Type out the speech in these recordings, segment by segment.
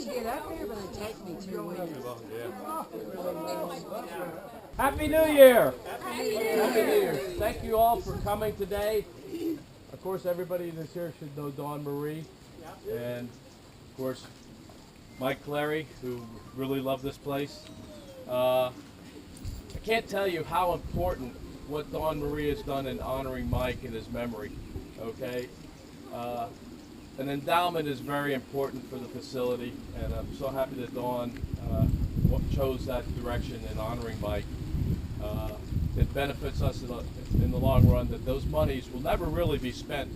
to get up here, but it takes me 2 weeks. Happy New Year! Happy New Year! Thank you all for coming today. Of course, everybody that's here should know Dawn Marie, and of course, Mike Clary, who really loved this place. I can't tell you how important what Dawn Marie has done in honoring Mike and his memory. Okay, an endowment is very important for the facility, and I'm so happy that Dawn chose that direction in honoring Mike. It benefits us in the long run that those monies will never really be spent.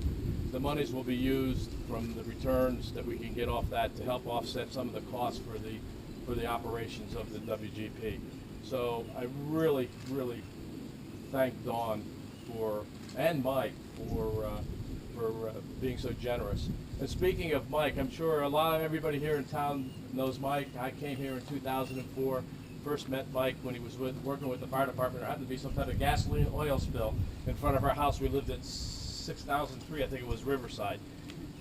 The monies will be used from the returns that we can get off that to help offset some of the costs for the operations of the WGP. So I really, really thank Dawn and Mike for being so generous. And speaking of Mike, I'm sure everybody here in town knows Mike. I came here in 2004. First met Mike when he was working with the fire department. There happened to be some kind of gasoline oil spill in front of our house. We lived at 6003, I think it was Riverside.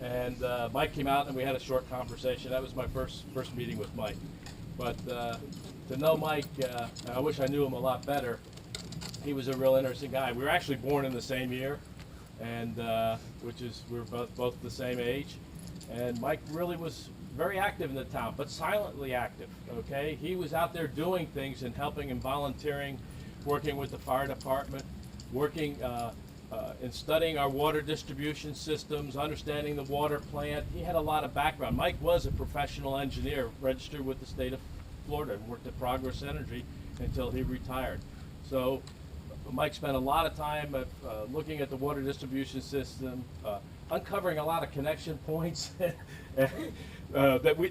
And Mike came out and we had a short conversation. That was my first meeting with Mike. But to know Mike, I wish I knew him a lot better. He was a real interesting guy. We were actually born in the same year, and we're both the same age. And Mike really was very active in the town, but silently active, okay? He was out there doing things and helping and volunteering, working with the fire department, working in studying our water distribution systems, understanding the water plant. He had a lot of background. Mike was a professional engineer, registered with the state of Florida, and worked at Progress Energy until he retired. So Mike spent a lot of time looking at the water distribution system, uncovering a lot of connection points that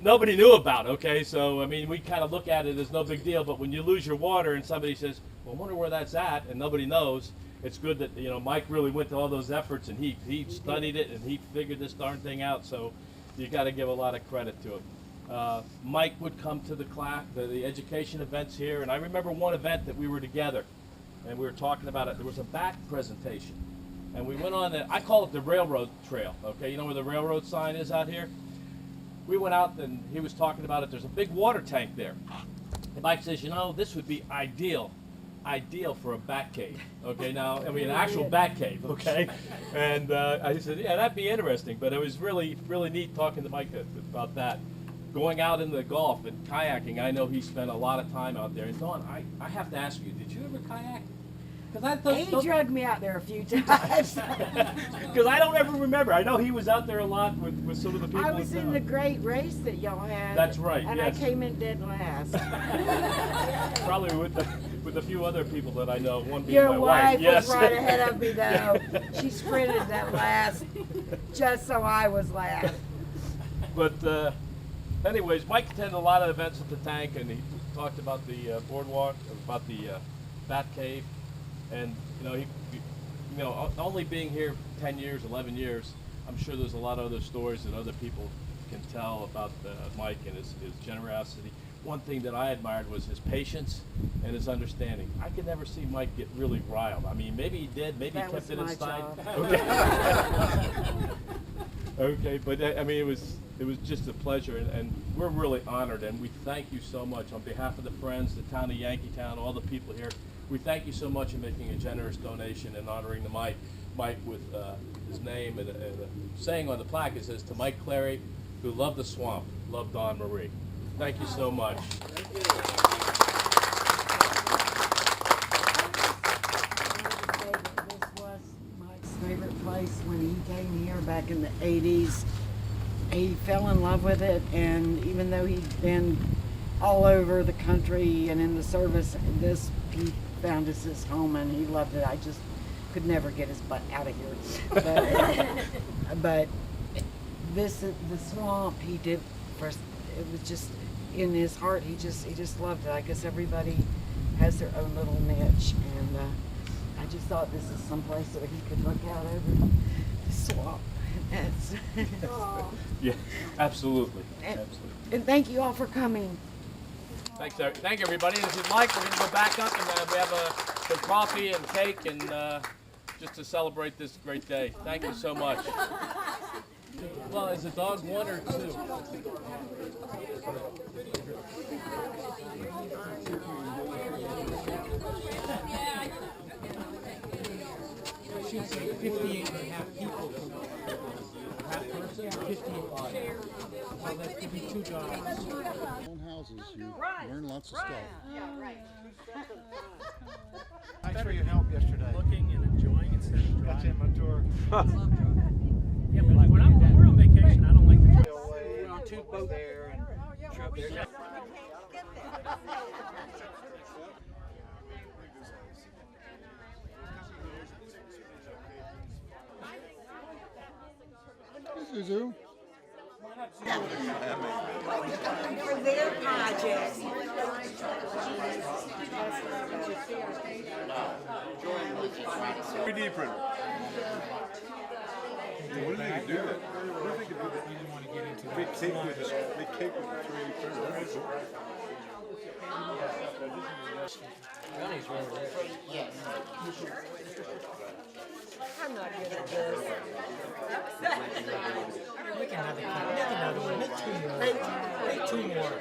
nobody knew about, okay? So, I mean, we kind of look at it as no big deal, but when you lose your water and somebody says, well, I wonder where that's at, and nobody knows, it's good that, Mike really went to all those efforts, and he studied it, and he figured this darn thing out, so you got to give a lot of credit to him. Mike would come to the education events here, and I remember one event that we were together, and we were talking about it. There was a bat presentation, and we went on I call it the railroad trail, okay? You know where the railroad sign is out here? We went out and he was talking about it. There's a big water tank there. And Mike says, this would be ideal for a bat cave, okay? Now, I mean, an actual bat cave, okay? And I said, yeah, that'd be interesting. But it was really, really neat talking to Mike about that. Going out in the Gulf and kayaking, I know he spent a lot of time out there. And Dawn, I have to ask you, did you ever kayak? He drugged me out there a few times. Because I don't ever remember. I know he was out there a lot with some of the people. I was in the great race that y'all had. That's right. And yes. I came in dead last. Probably with a few other people that I know. One being Your my wife Yes. was right ahead of me though. She sprinted that last, just so I was last. But anyways, Mike attended a lot of events at the tank, and he talked about the boardwalk, about the bat cave. And only being here 10 years, 11 years, I'm sure there's a lot of other stories that other people can tell about Mike and his generosity. One thing that I admired was his patience and his understanding. I could never see Mike get really riled. I mean, maybe he did, maybe he kept it inside. Okay. Okay, but I mean, it was just a pleasure, and we're really honored, and we thank you so much on behalf of the friends, the town of Yankeetown, all the people here. We thank you so much in making a generous donation and honoring the Mike with his name and saying on the plaque, it says, to Mike Clary, who loved the swamp, loved Dawn Marie. Thank you so much. Thank you. This was Mike's favorite place when he came here back in the 80s. He fell in love with it, and even though he'd been all over the country and in the service, he found us his home, and he loved it. I just could never get his butt out of here. But the swamp, he did first. It was just in his heart. He just loved it. I guess everybody has their own little niche, and I just thought this is some place that he could look out over the swamp. Yeah, absolutely. And thank you all for coming. Thanks, Eric. Thank you, everybody. And if you'd like, we're going to go back up and we have some coffee and cake and just to celebrate this great day. Thank you so much. Well, is the dog one or two? She's 58 and a half people. Half person? 58. Well, that could be 2 dogs. Own houses, you learn lots of stuff. Thanks for your help yesterday. Looking and enjoying instead of That's driving. in my tour. Yeah, but when we're on vacation, I don't like to drive. We're on 2 boats there and truck there. Zuzu? For their project. Pretty different. What do they do that? What do they do that? You didn't want to get into Make cake with the 3D printer. That's cool. I'm not good at this. We can have another one. Make 2 more.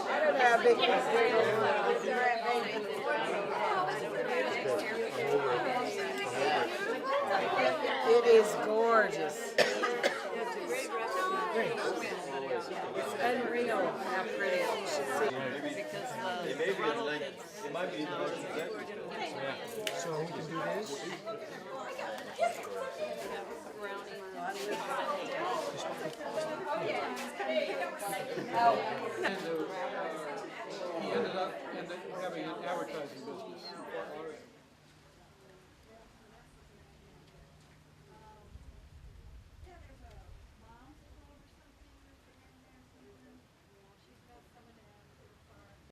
I don't know how big this is. It is gorgeous. It's unreal how pretty you should see. So we can do this. He ended up having an advertising business.